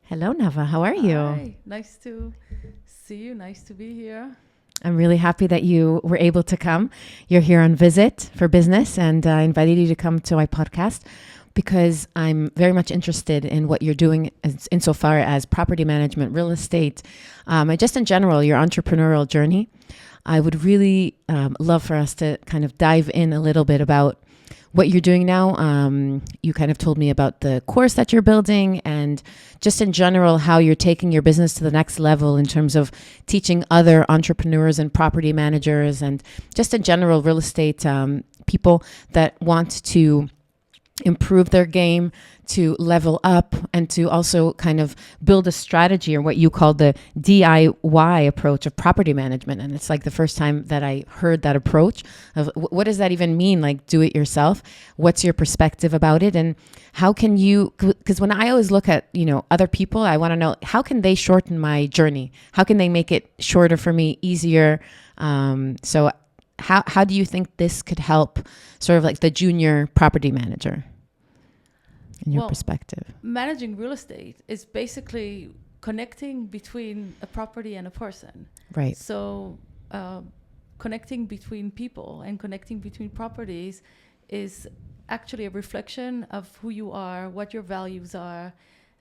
Hello, Nava. How are you? Hi, nice to see you. Nice to be here. I'm really happy that you were able to come. You're here on visit for business, and I invited you to come to my podcast because I'm very much interested in what you're doing insofar as property management, real estate, and just in general, your entrepreneurial journey. I would really love for us to kind of dive in a little bit about what you're doing now. You kind of told me about the course that you're building and just in general, how you're taking your business to the next level in terms of teaching other entrepreneurs and property managers and just in general, real estate people that want to improve their game, to level up, and to also kind of build a strategy or what you call the DIY approach of property management. And it's like the first time that I heard that approach of what does that even mean? Like do it yourself. What's your perspective about it? And how can you, because when I always look at, other people, I want to know how can they shorten my journey? How can they make it shorter for me, easier? So how do you think this could help sort of like the junior property manager in your perspective? Managing real estate is basically connecting between a property and a person. Right. So connecting between people and connecting between properties is actually a reflection of who you are, what your values are.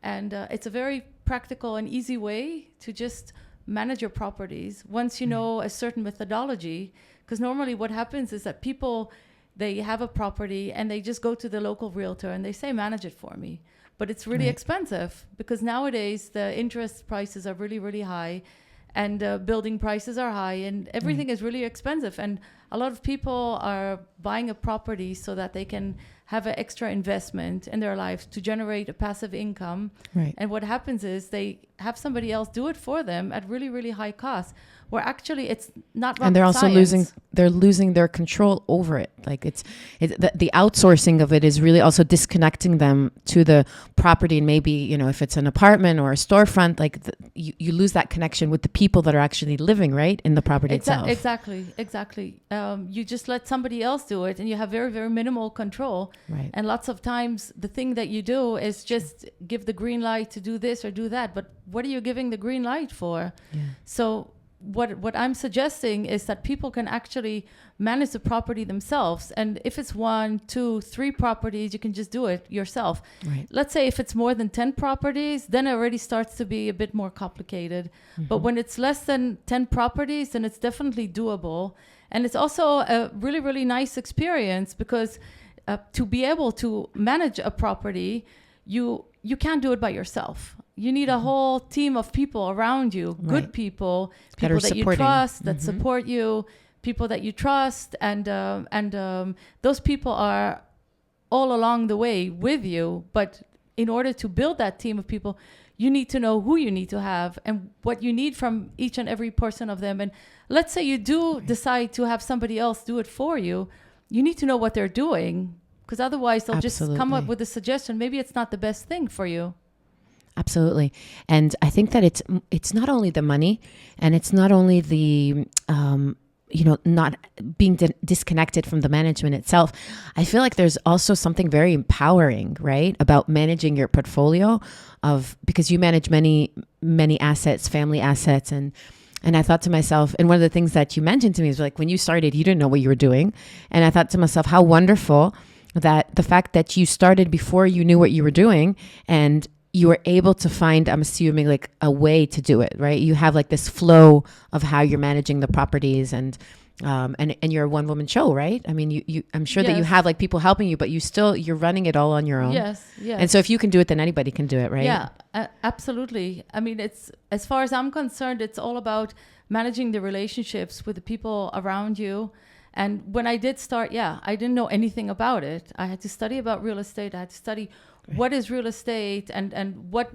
And it's a very practical and easy way to just manage your properties once you know a certain methodology. Because normally what happens is that people, they have a property and they just go to the local realtor and they say, manage it for me. But it's really expensive because nowadays the interest prices are really, really high and building prices are high and everything is really expensive. And a lot of people are buying a property so that they can have an extra investment in their life to generate a passive income. Right. And what happens is they have somebody else do it for them at really, really high cost, where actually it's not rocket And they're also science. losing their control over it. Like the outsourcing of it is really also disconnecting them to the property. And maybe, if it's an apartment or a storefront, like you lose that connection with the people that are actually living, right, in the property itself. Exactly. You just let somebody else do it and you have very, very minimal control. Right. And lots of times the thing that you do is just give the green light to do this or do that. But what are you giving the green light for? Yeah. So what I'm suggesting is that people can actually manage the property themselves. And if it's 1, 2, 3 properties, you can just do it yourself. Right. Let's say if it's more than 10 properties, then it already starts to be a bit more complicated. But when it's less than 10 properties, then it's definitely doable. And it's also a really, really nice experience because to be able to manage a property, you can't do it by yourself. You need a whole team of people around you, good people that you trust, that support you, people that you trust, and those people are all along the way with you. But in order to build that team of people, you need to know who you need to have and what you need from each and every person of them. And let's say you do decide to have somebody else do it for you, you need to know what they're doing, because otherwise they'll just come up with a suggestion. Maybe it's not the best thing for you. Absolutely. And I think that it's not only the money and it's not only the, not being disconnected from the management itself. I feel like there's also something very empowering, right, about managing your portfolio because you manage many, many assets, family assets. And I thought to myself, and one of the things that you mentioned to me is like, when you started, you didn't know what you were doing. And I thought to myself, how wonderful that the fact that you started before you knew what you were doing and you were able to find, I'm assuming, like a way to do it, right? You have like this flow of how you're managing the properties and you're a one-woman show, right? I mean, I'm sure that you have like people helping you, but you're running it all on your own. Yes. And so if you can do it, then anybody can do it, right? Yeah, absolutely. I mean, it's, as far as I'm concerned, it's all about managing the relationships with the people around you. And when I did start, I didn't know anything about it. I had to study about real estate. I had to study what is real estate and what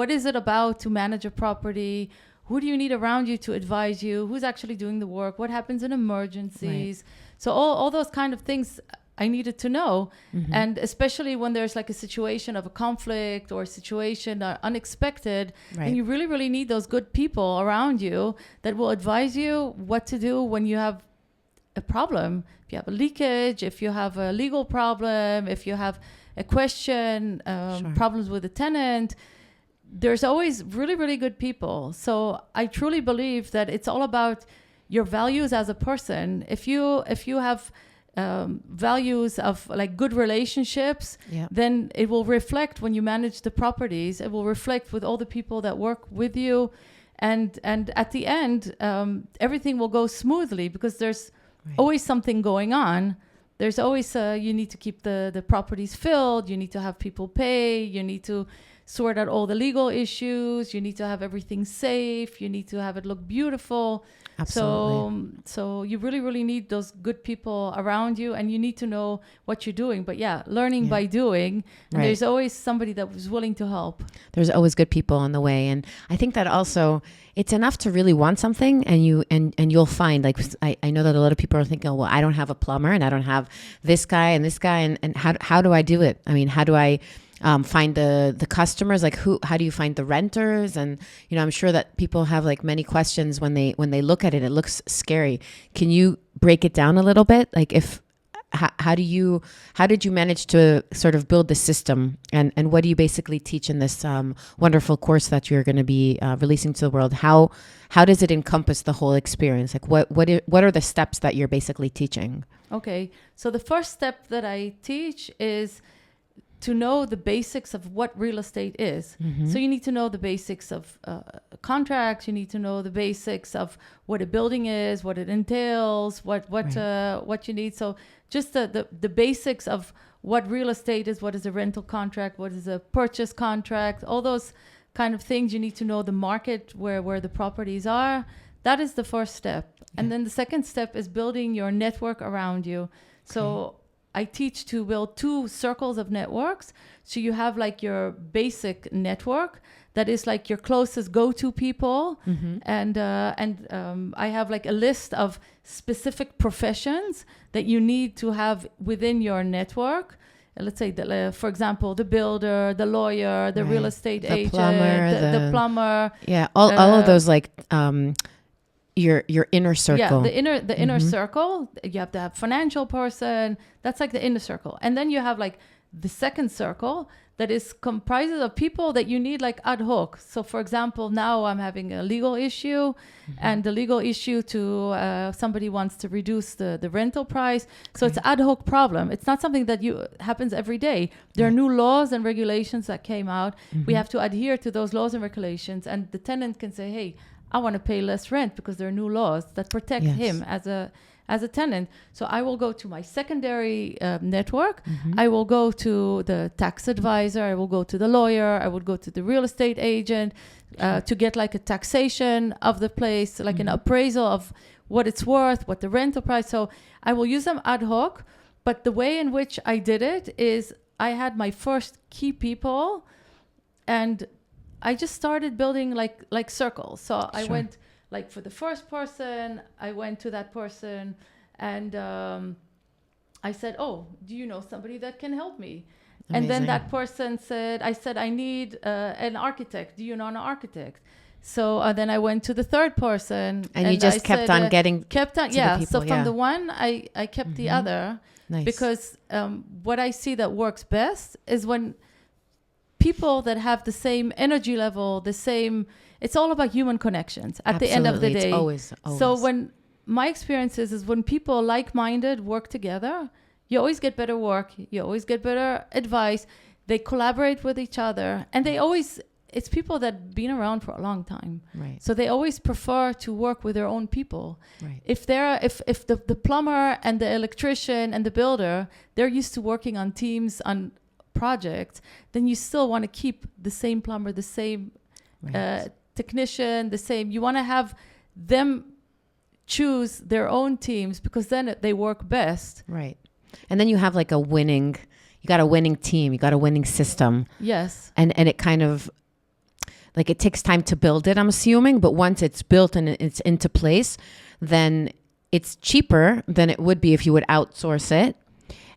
is it about to manage a property? Who do you need around you to advise you? Who's actually doing the work? What happens in emergencies? Right. So all those kind of things I needed to know. And especially when there's like a situation of a conflict or a situation unexpected, then you really, really need those good people around you that will advise you what to do when you have a problem. If you have a leakage, if you have a legal problem, if you have a question, problems with a tenant, there's always really, really good people. So I truly believe that it's all about your values as a person. If you have values of like good relationships, then it will reflect when you manage the properties. It will reflect with all the people that work with you, and at the end, everything will go smoothly because there's always something going on. There's always you need to keep the properties filled. You need to have people pay. You need to sort out all the legal issues. You need to have everything safe. You need to have it look beautiful. Absolutely. So you really, really need those good people around you, and you need to know what you're doing. But learning by doing, and there's always somebody that was willing to help. There's always good people on the way. And I think that also it's enough to really want something, and you'll find, like, I know that a lot of people are thinking, oh, well, I don't have a plumber and I don't have this guy, and how do I do it? I mean, how do I find the customers? Like, how do you find the renters? And, I'm sure that people have like many questions when they look at it. It looks scary. Can you break it down a little bit? Like, how did you manage to sort of build the system, and what do you basically teach in this wonderful course that you're going to be releasing to the world? How does it encompass the whole experience? Like, what are the steps that you're basically teaching? Okay. So the first step that I teach is to know the basics of what real estate is. Mm-hmm. So you need to know the basics of contracts. You need to know the basics of what a building is, what it entails, what you need. So just the basics of what real estate is, what is a rental contract, what is a purchase contract, all those kind of things. You need to know the market where the properties are. That is the first step. Yeah. And then the second step is building your network around you. So I teach to build 2 circles of networks. So you have like your basic network that is like your closest go-to people. Mm-hmm. And I have like a list of specific professions that you need to have within your network. Let's say, for example, the builder, the lawyer, the real estate agent, the plumber. Yeah, all of those, like, your inner circle. Yeah, the inner circle. You have to have financial person. That's like the inner circle. And then you have like the second circle that is comprises of people that you need like ad hoc. So for example, now I'm having a legal issue, and the legal issue to somebody wants to reduce the rental price. So it's an ad hoc problem. It's not something that happens every day. There are new laws and regulations that came out. We have to adhere to those laws and regulations, and the tenant can say, hey, I want to pay less rent because there are new laws that protect him as a tenant. So I will go to my secondary network. I will go to the tax advisor. I will go to the lawyer. I would go to the real estate agent to get like a taxation of the place, like an appraisal of what it's worth, what the rental price. So I will use them ad hoc. But the way in which I did it is I had my first key people, and I just started building like circles. So I went like for the first person, I went to that person, and I said, oh, do you know somebody that can help me? Amazing. And then that person said, I need an architect. Do you know an architect? So then I went to the third person. And you just kept on getting to the people, so from the one, I kept the other. Nice. Because what I see that works best is when people that have the same energy level, it's all about human connections at the end of the day. It's always. So when my experience is when people like-minded work together, you always get better work. You always get better advice. They collaborate with each other, and it's people that have been around for a long time. Right. So they always prefer to work with their own people. Right. If the plumber and the electrician and the builder, they're used to working on teams on projects, then you still want to keep the same plumber, the same technician, you want to have them choose their own teams, because then they work best. Right. And then you have like you got a winning team, you got a winning system. Yes. And it kind of, like, it takes time to build it, I'm assuming, but once it's built and it's into place, then it's cheaper than it would be if you would outsource it.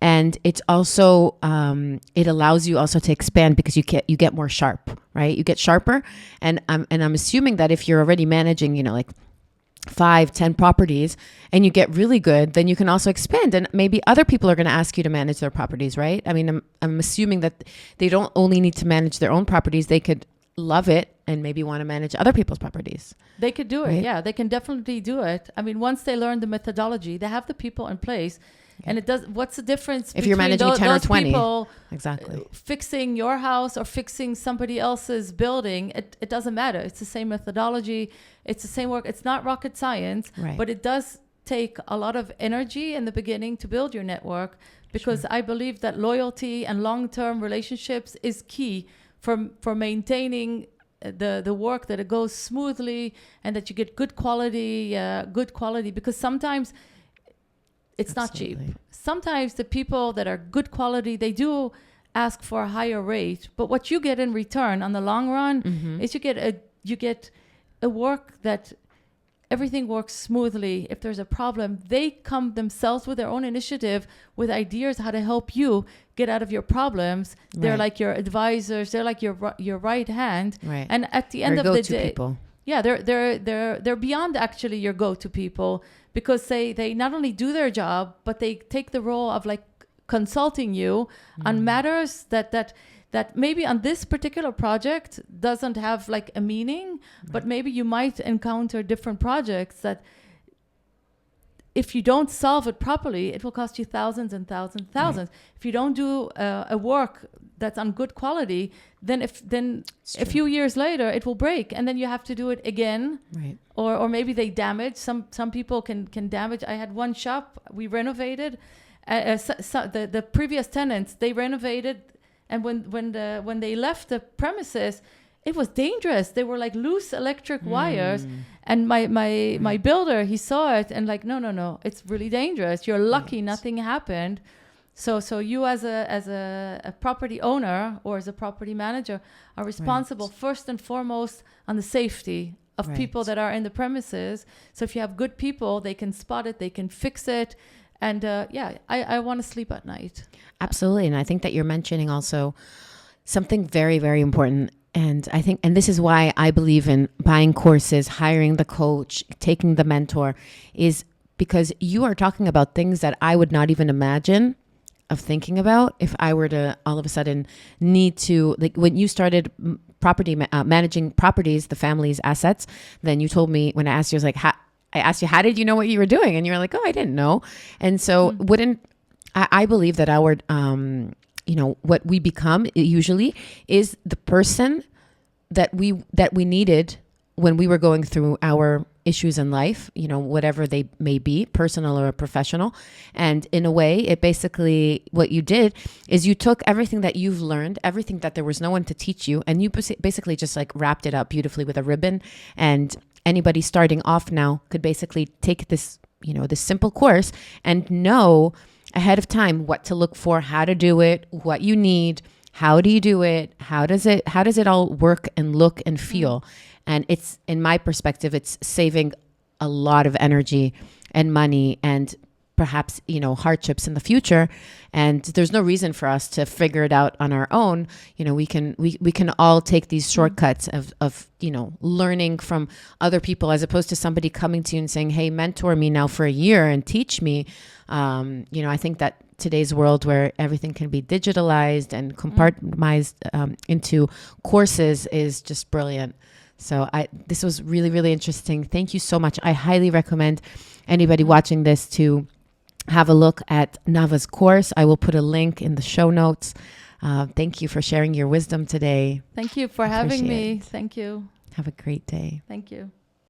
And it's also, it allows you also to expand, because you get more sharp, right? You get sharper. And I'm assuming that if you're already managing, like 5-10 properties, and you get really good, then you can also expand. And maybe other people are going to ask you to manage their properties, right? I mean, I'm assuming that they don't only need to manage their own properties. They could love it and maybe want to manage other people's properties. They could do it. Right? Yeah, they can definitely do it. I mean, once they learn the methodology, they have the people in place. And it does. What's the difference if you're managing 10 or 20 people exactly fixing your house or fixing somebody else's building? It doesn't matter. It's the same methodology. It's the same work. It's not rocket science, right. but it does take a lot of energy in the beginning to build your network, because I believe that loyalty and long-term relationships is key for maintaining the work, that it goes smoothly and that you get good quality, because sometimes it's Absolutely. not cheap. Sometimes the people that are good quality, they do ask for a higher rate, but what you get in return on the long run is you get a work that everything works smoothly. If there's a problem, they come themselves with their own initiative, with ideas how to help you get out of your problems. They're like your advisors. They're like your right hand. Right. And at the end of the day, people. Yeah, they're beyond actually your go-to people, because they not only do their job, but they take the role of like consulting you on matters that maybe on this particular project doesn't have like a meaning, but maybe you might encounter different projects that if you don't solve it properly, it will cost you thousands and thousands and thousands. If you don't do a work that's on good quality, then a few years later it will break, and then you have to do it again. Right. Or maybe they damage. Some people can damage. I had one shop we renovated. The previous tenants, they renovated, and when they left the premises, it was dangerous. They were like loose electric wires. And my builder, he saw it and like, no, it's really dangerous. You're lucky nothing happened. So you as a property owner or as a property manager are responsible first and foremost on the safety of people that are in the premises. So if you have good people, they can spot it, they can fix it. And I want to sleep at night. Absolutely. And I think that you're mentioning also something very, very important. And I think, and this is why I believe in buying courses, hiring the coach, taking the mentor, is because you are talking about things that I would not even imagine of thinking about if I were to all of a sudden need to, like when you started managing properties, the family's assets, then you told me, when I asked you, I was like, I asked you, how did you know what you were doing? And you were like, oh, I didn't know. And so I believe that our, what we become usually is the person that we needed when we were going through our issues in life, whatever they may be, personal or professional. And in a way, it basically, what you did is you took everything that you've learned, everything that there was no one to teach you, and you basically just like wrapped it up beautifully with a ribbon. And anybody starting off now could basically take this, this simple course and know ahead of time what to look for, how to do it, what you need, how do you do it, how does it all work and look and feel. And it's, in my perspective, it's saving a lot of energy and money and perhaps, hardships in the future. And there's no reason for us to figure it out on our own. We can all take these shortcuts of learning from other people, as opposed to somebody coming to you and saying, hey, mentor me now for a year and teach me. I think that today's world, where everything can be digitalized and compartmentalized into courses, is just brilliant. So this was really, really interesting. Thank you so much. I highly recommend anybody watching this to have a look at Navah's course. I will put a link in the show notes. Thank you for sharing your wisdom today. Thank you for having me. It. Thank you. Have a great day. Thank you.